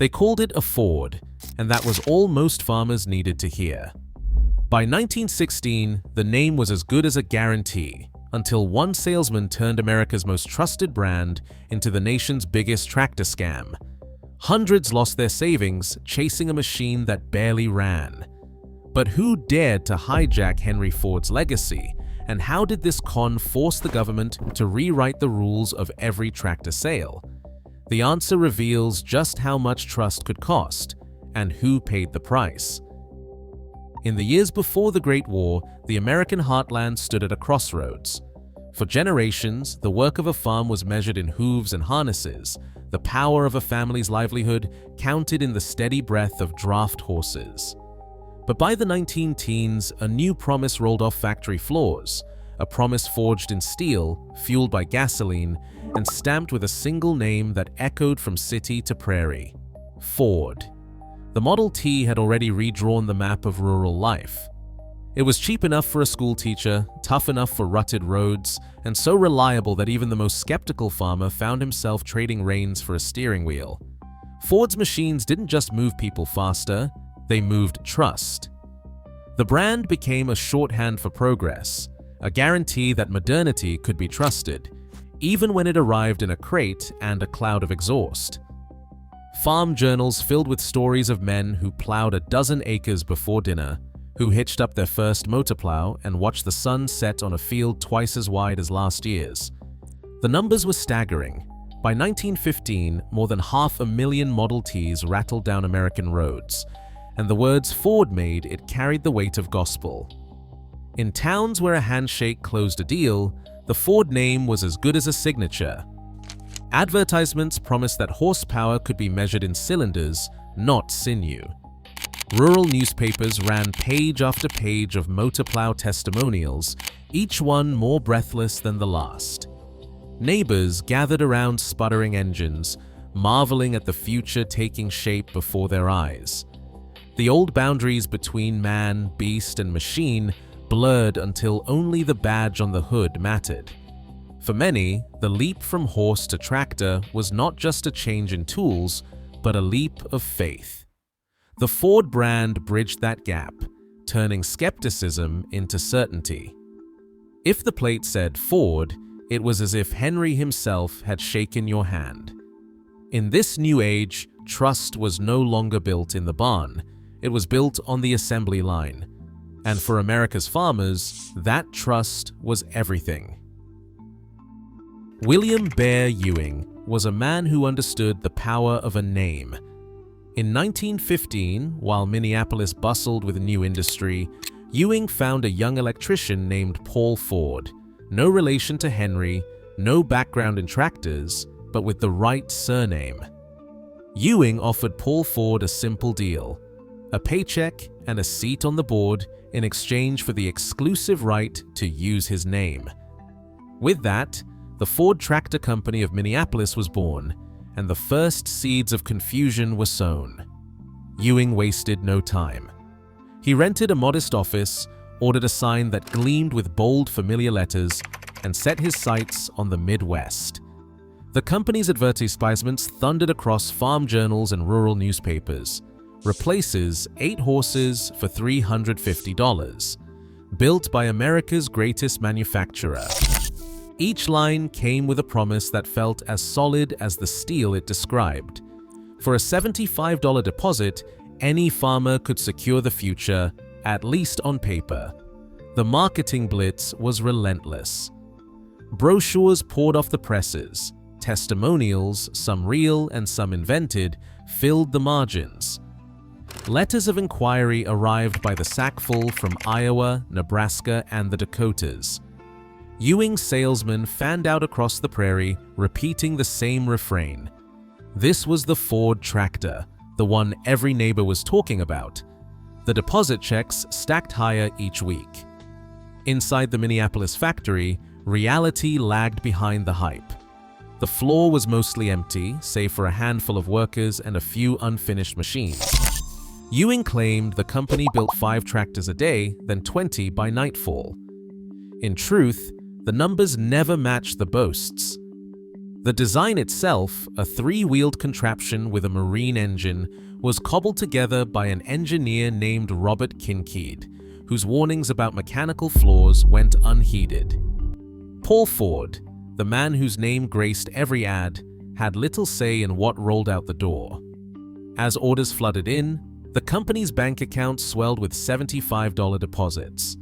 They called it a Ford, and that was all most farmers needed to hear. By 1916, the name was as good as a guarantee, until one salesman turned America's most trusted brand into the nation's biggest tractor scam. Hundreds lost their savings chasing a machine that barely ran. But who dared to hijack Henry Ford's legacy, and how did this con force the government to rewrite the rules of every tractor sale? The answer reveals just how much trust could cost, and who paid the price. In the years before the Great War, the American heartland stood at a crossroads. For generations, the work of a farm was measured in hooves and harnesses. The power of a family's livelihood counted in the steady breath of draft horses. But by the 19-teens, a new promise rolled off factory floors, a promise forged in steel, fueled by gasoline, and stamped with a single name that echoed from city to prairie: Ford. The Model T had already redrawn the map of rural life. It was cheap enough for a schoolteacher, tough enough for rutted roads, and so reliable that even the most skeptical farmer found himself trading reins for a steering wheel. Ford's machines didn't just move people faster, they moved trust. The brand became a shorthand for progress, a guarantee that modernity could be trusted, even when it arrived in a crate and a cloud of exhaust. Farm journals filled with stories of men who plowed a dozen acres before dinner, who hitched up their first motor plow and watched the sun set on a field twice as wide as last year's. The numbers were staggering. By 1915, more than 500,000 Model Ts rattled down American roads, and the words Ford made it carried the weight of gospel. In towns where a handshake closed a deal, the Ford name was as good as a signature. Advertisements promised that horsepower could be measured in cylinders, not sinew. Rural newspapers ran page after page of motor plow testimonials, each one more breathless than the last. Neighbors gathered around sputtering engines, marveling at the future taking shape before their eyes. The old boundaries between man, beast, and machine blurred until only the badge on the hood mattered. For many, the leap from horse to tractor was not just a change in tools, but a leap of faith. The Ford brand bridged that gap, turning skepticism into certainty. If the plate said Ford, it was as if Henry himself had shaken your hand. In this new age, trust was no longer built in the barn, it was built on the assembly line. And for America's farmers, that trust was everything. William Bear Ewing was a man who understood the power of a name. In 1915, while Minneapolis bustled with new industry, Ewing found a young electrician named Paul Ford, no relation to Henry, no background in tractors, but with the right surname. Ewing offered Paul Ford a simple deal: a paycheck and a seat on the board in exchange for the exclusive right to use his name. With that, the Ford Tractor Company of Minneapolis was born, and the first seeds of confusion were sown. Ewing wasted no time. He rented a modest office, ordered a sign that gleamed with bold, familiar letters, and set his sights on the Midwest. The company's advertisements thundered across farm journals and rural newspapers. Replaces 8 horses for $350. Built by America's greatest manufacturer. Each line came with a promise that felt as solid as the steel it described. For a $75 deposit, any farmer could secure the future, at least on paper. The marketing blitz was relentless. Brochures poured off the presses. Testimonials, some real and some invented, filled the margins. Letters of inquiry arrived by the sackful from Iowa, Nebraska, and the Dakotas. Ewing's salesmen fanned out across the prairie, repeating the same refrain. This was the Ford tractor, the one every neighbor was talking about. The deposit checks stacked higher each week. Inside the Minneapolis factory, reality lagged behind the hype. The floor was mostly empty, save for a handful of workers and a few unfinished machines. Ewing claimed the company built 5 tractors a day, then 20 by nightfall. In truth, the numbers never matched the boasts. The design itself, a three-wheeled contraption with a marine engine, was cobbled together by an engineer named Robert Kincaid, whose warnings about mechanical flaws went unheeded. Paul Ford, the man whose name graced every ad, had little say in what rolled out the door. As orders flooded in, the company's bank account swelled with $75 deposits.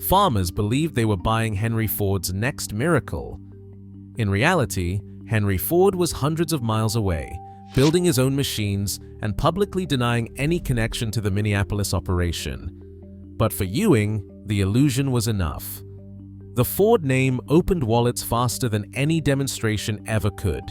Farmers believed they were buying Henry Ford's next miracle. In reality, Henry Ford was hundreds of miles away, building his own machines and publicly denying any connection to the Minneapolis operation. But for Ewing, the illusion was enough. The Ford name opened wallets faster than any demonstration ever could.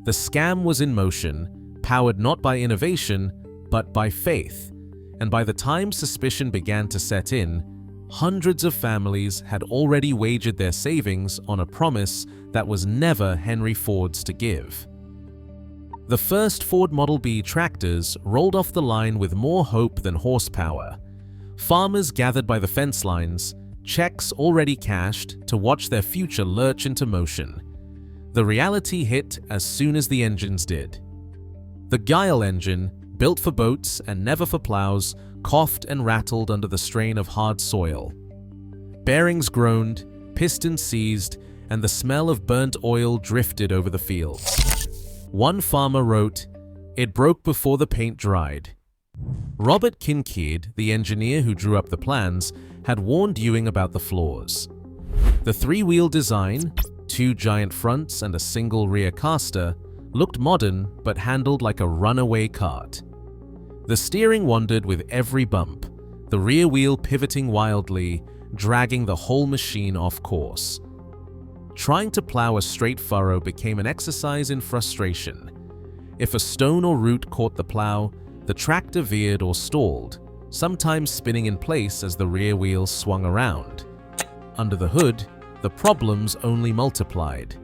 The scam was in motion, powered not by innovation, but by faith. And by the time suspicion began to set in, hundreds of families had already wagered their savings on a promise that was never Henry Ford's to give. The first Ford Model B tractors rolled off the line with more hope than horsepower. Farmers gathered by the fence lines, checks already cashed, to watch their future lurch into motion. The reality hit as soon as the engines did. The Guile engine, built for boats and never for plows, coughed and rattled under the strain of hard soil. Bearings groaned, pistons seized, and the smell of burnt oil drifted over the fields. One farmer wrote, "It broke before the paint dried." Robert Kincaid, the engineer who drew up the plans, had warned Ewing about the flaws. The three-wheel design, two giant fronts and a single rear caster, looked modern but handled like a runaway cart. The steering wandered with every bump, the rear wheel pivoting wildly, dragging the whole machine off course. Trying to plow a straight furrow became an exercise in frustration. If a stone or root caught the plow, the tractor veered or stalled, sometimes spinning in place as the rear wheels swung around. Under the hood, the problems only multiplied.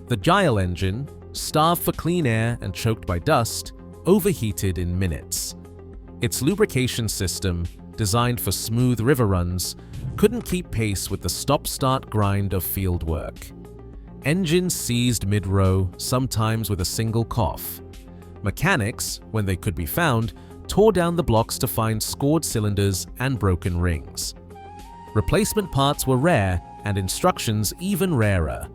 The Guile engine, starved for clean air and choked by dust, overheated in minutes. Its lubrication system, designed for smooth river runs, couldn't keep pace with the stop-start grind of field work. Engines seized mid-row, sometimes with a single cough. Mechanics, when they could be found, tore down the blocks to find scored cylinders and broken rings. Replacement parts were rare and instructions even rarer.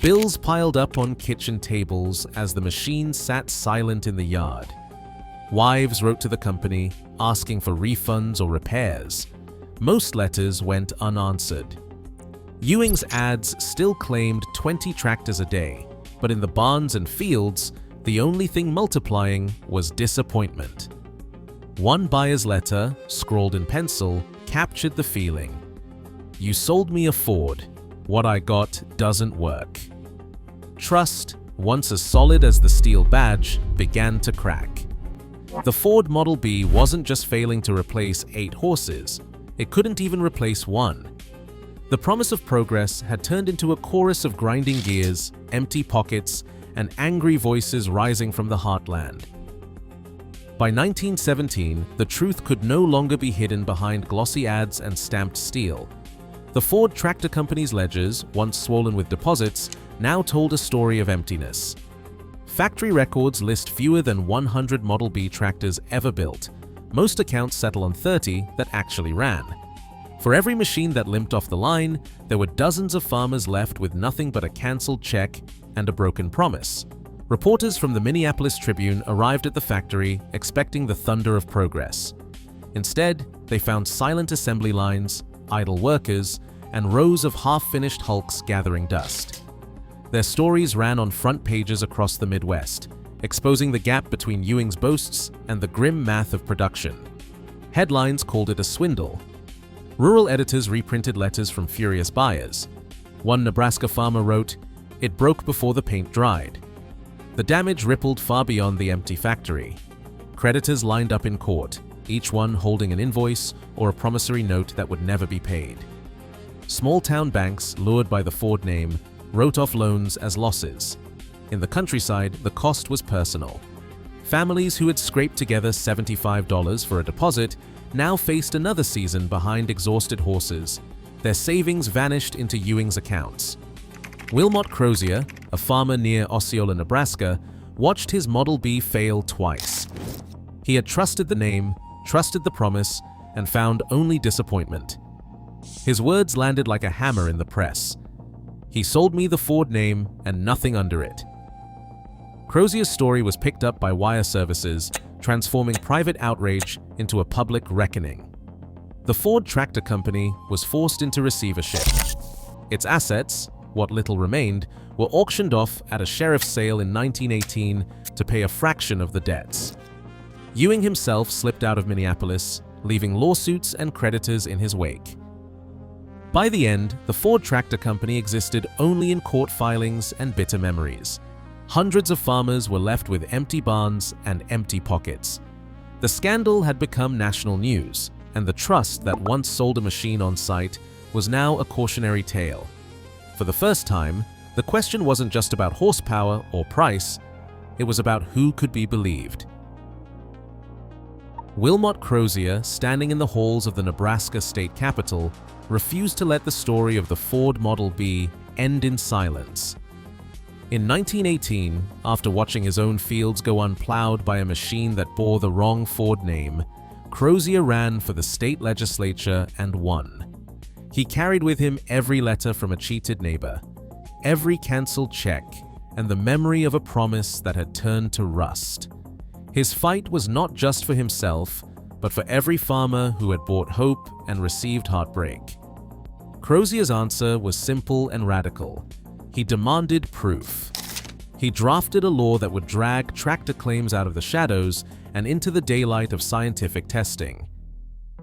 Bills piled up on kitchen tables as the machine sat silent in the yard. Wives wrote to the company, asking for refunds or repairs. Most letters went unanswered. Ewing's ads still claimed 20 tractors a day, but in the barns and fields, the only thing multiplying was disappointment. One buyer's letter, scrawled in pencil, captured the feeling. "You sold me a Ford. What I got doesn't work." Trust, once as solid as the steel badge, began to crack. The Ford Model B wasn't just failing to replace 8 horses, it couldn't even replace one. The promise of progress had turned into a chorus of grinding gears, empty pockets, and angry voices rising from the heartland. By 1917, the truth could no longer be hidden behind glossy ads and stamped steel. The Ford Tractor Company's ledgers, once swollen with deposits, now told a story of emptiness. Factory records list fewer than 100 Model B tractors ever built. Most accounts settle on 30 that actually ran. For every machine that limped off the line, there were dozens of farmers left with nothing but a cancelled check and a broken promise. Reporters from the Minneapolis Tribune arrived at the factory expecting the thunder of progress. Instead, they found silent assembly lines, idle workers, and rows of half-finished hulks gathering dust. Their stories ran on front pages across the Midwest, exposing the gap between Ewing's boasts and the grim math of production. Headlines called it a swindle. Rural editors reprinted letters from furious buyers. One Nebraska farmer wrote, "It broke before the paint dried." The damage rippled far beyond the empty factory. Creditors lined up in court, each one holding an invoice or a promissory note that would never be paid. Small-town banks, lured by the Ford name, wrote off loans as losses. In the countryside, the cost was personal. Families who had scraped together $75 for a deposit now faced another season behind exhausted horses. Their savings vanished into Ewing's accounts. Wilmot Crozier, a farmer near Osceola, Nebraska, watched his Model B fail twice. He had trusted the name, trusted the promise, and found only disappointment. His words landed like a hammer in the press. "He sold me the Ford name and nothing under it." Crozier's story was picked up by wire services, transforming private outrage into a public reckoning. The Ford Tractor Company was forced into receivership. Its assets, what little remained, were auctioned off at a sheriff's sale in 1918 to pay a fraction of the debts. Ewing himself slipped out of Minneapolis, leaving lawsuits and creditors in his wake. By the end, the Ford Tractor Company existed only in court filings and bitter memories. Hundreds of farmers were left with empty barns and empty pockets. The scandal had become national news, and the trust that once sold a machine on site was now a cautionary tale. For the first time, the question wasn't just about horsepower or price, it was about who could be believed. Wilmot Crozier, standing in the halls of the Nebraska state capitol, refused to let the story of the Ford Model B end in silence. In 1918, after watching his own fields go unplowed by a machine that bore the wrong Ford name, Crozier ran for the state legislature and won. He carried with him every letter from a cheated neighbor, every canceled check, and the memory of a promise that had turned to rust. His fight was not just for himself, but for every farmer who had bought hope and received heartbreak. Crozier's answer was simple and radical. He demanded proof. He drafted a law that would drag tractor claims out of the shadows and into the daylight of scientific testing.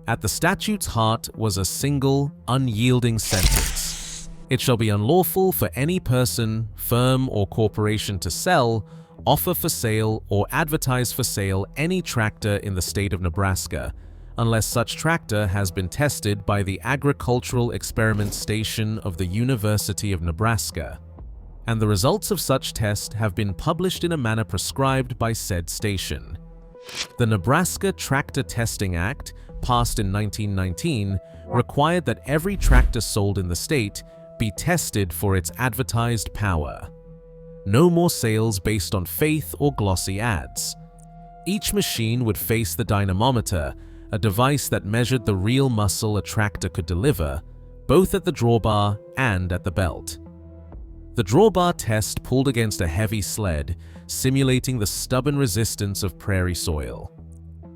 At the statute's heart was a single, unyielding sentence. It shall be unlawful for any person, firm, or corporation to sell, offer for sale, or advertise for sale any tractor in the state of Nebraska, unless such tractor has been tested by the Agricultural Experiment Station of the University of Nebraska, and the results of such test have been published in a manner prescribed by said station. The Nebraska Tractor Testing Act, passed in 1919, required that every tractor sold in the state be tested for its advertised power. No more sales based on faith or glossy ads. Each machine would face the dynamometer, a device that measured the real muscle a tractor could deliver, both at the drawbar and at the belt. The drawbar test pulled against a heavy sled, simulating the stubborn resistance of prairie soil.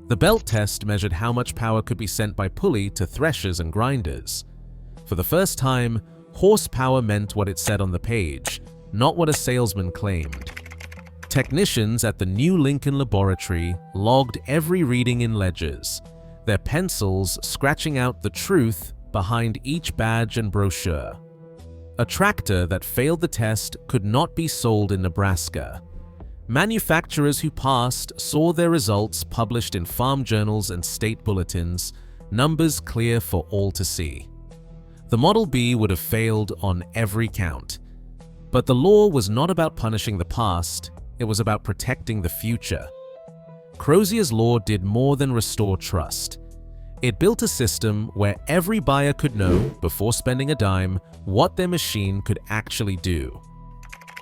The belt test measured how much power could be sent by pulley to threshers and grinders. For the first time, horsepower meant what it said on the page, not what a salesman claimed. Technicians at the New Lincoln Laboratory logged every reading in ledgers, their pencils scratching out the truth behind each badge and brochure. A tractor that failed the test could not be sold in Nebraska. Manufacturers who passed saw their results published in farm journals and state bulletins, numbers clear for all to see. The Model B would have failed on every count. But the law was not about punishing the past, it was about protecting the future. Crozier's law did more than restore trust. It built a system where every buyer could know, before spending a dime, what their machine could actually do.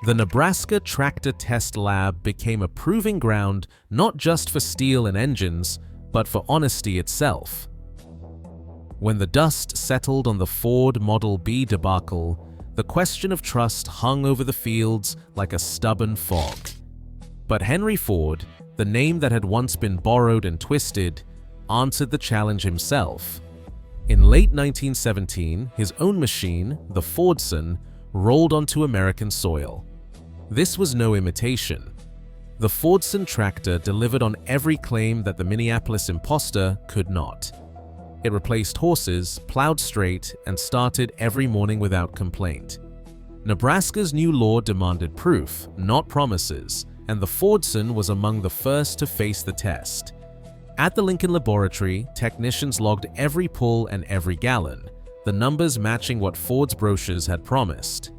The Nebraska Tractor Test Lab became a proving ground not just for steel and engines, but for honesty itself. When the dust settled on the Ford Model B debacle, the question of trust hung over the fields like a stubborn fog. But Henry Ford, the name that had once been borrowed and twisted, answered the challenge himself. In late 1917, his own machine, the Fordson, rolled onto American soil. This was no imitation. The Fordson tractor delivered on every claim that the Minneapolis imposter could not. It replaced horses, plowed straight, and started every morning without complaint. Nebraska's new law demanded proof, not promises, and the Fordson was among the first to face the test. At the Lincoln Laboratory, technicians logged every pull and every gallon, the numbers matching what Ford's brochures had promised.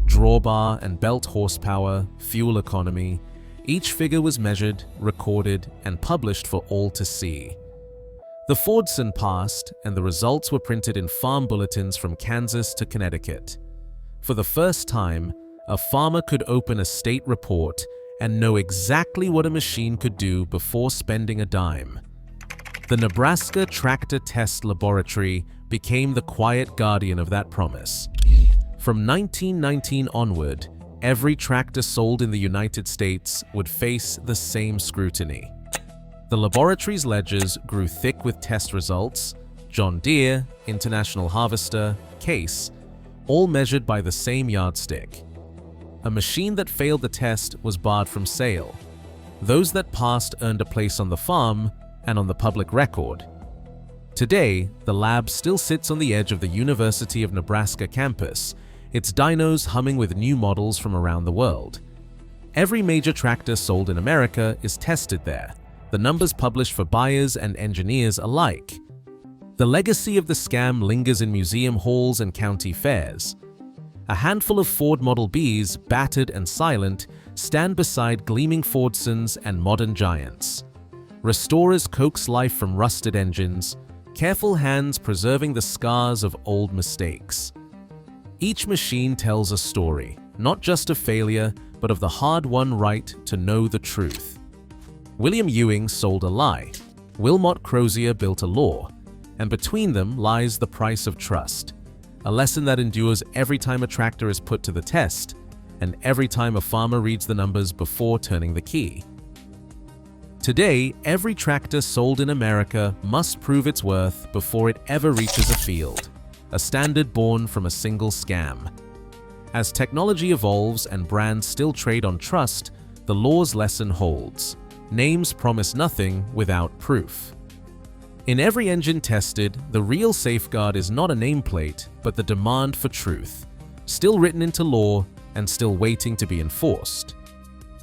Drawbar and belt horsepower, fuel economy, each figure was measured, recorded, and published for all to see. The Fordson passed, and the results were printed in farm bulletins from Kansas to Connecticut. For the first time, a farmer could open a state report and know exactly what a machine could do before spending a dime. The Nebraska Tractor Test Laboratory became the quiet guardian of that promise. From 1919 onward, every tractor sold in the United States would face the same scrutiny. The laboratory's ledgers grew thick with test results: John Deere, International Harvester, Case, all measured by the same yardstick. A machine that failed the test was barred from sale. Those that passed earned a place on the farm and on the public record. Today, the lab still sits on the edge of the University of Nebraska campus, its dynos humming with new models from around the world. Every major tractor sold in America is tested there, the numbers published for buyers and engineers alike. The legacy of the scam lingers in museum halls and county fairs. A handful of Ford Model Bs, battered and silent, stand beside gleaming Fordsons and modern giants. Restorers coax life from rusted engines, careful hands preserving the scars of old mistakes. Each machine tells a story, not just of failure, but of the hard-won right to know the truth. William Ewing sold a lie, Wilmot Crozier built a law, and between them lies the price of trust, a lesson that endures every time a tractor is put to the test, and every time a farmer reads the numbers before turning the key. Today, every tractor sold in America must prove its worth before it ever reaches a field, a standard born from a single scam. As technology evolves and brands still trade on trust, the law's lesson holds. Names promise nothing without proof. In every engine tested, the real safeguard is not a nameplate, but the demand for truth, still written into law and still waiting to be enforced.